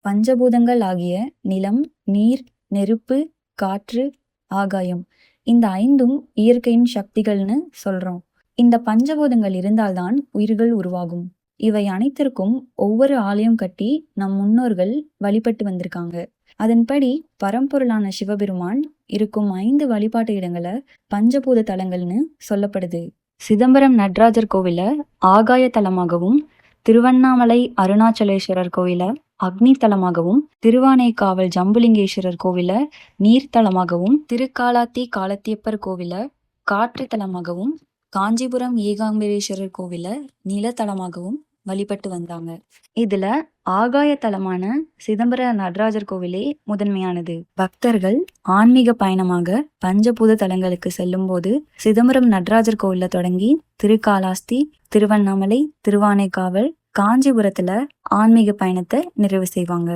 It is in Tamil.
பஞ்சபூதங்கள் ஆகிய நிலம், நீர், நெருப்பு, காற்று, ஆகாயம் இந்த 5ம் இயற்கையின் சக்திகள்னு சொல்றோம். இந்த பஞ்சபூதங்கள் இருந்தால்தான் உயிர்கள் உருவாகும். இவை அனைத்திற்கும் ஒவ்வொரு ஆலயம் கட்டி நம் முன்னோர்கள் வழிபட்டு வந்திருக்காங்க. அதன்படி பரம்பொருளான சிவபெருமான் இருக்கும் 5 வழிபாட்டு இடங்களை பஞ்சபூத தலங்கள்னு சொல்லப்படுது. சிதம்பரம் நடராஜர் கோவில ஆகாய தலமாகவும், திருவண்ணாமலை அருணாச்சலேஸ்வரர் கோவில அக்னி தலமாகவும், திருவானைக்காவல் ஜம்புலிங்கேஸ்வரர் கோவில நீர்த்தலமாகவும், திருக்காலாத்தி காலத்தியப்பர் கோவில காற்று தலமாகவும், காஞ்சிபுரம் ஏகாம்பரேஸ்வரர் கோவில நிலத்தலமாகவும் வழிபட்டு வந்தாங்க. இதுல ஆகாய தலமான சிதம்பர நடராஜர் கோவிலே முதன்மையானது. பக்தர்கள் ஆன்மீக பயணமாக பஞ்சபூத தலங்களுக்கு செல்லும் போது சிதம்பரம் நடராஜர் கோவில்ல தொடங்கி திருக்காலாஸ்தி, திருவண்ணாமலை, திருவானைக்காவல், காஞ்சிபுரத்துல ஆன்மீக பயணத்தை நிறைவு செய்வாங்க.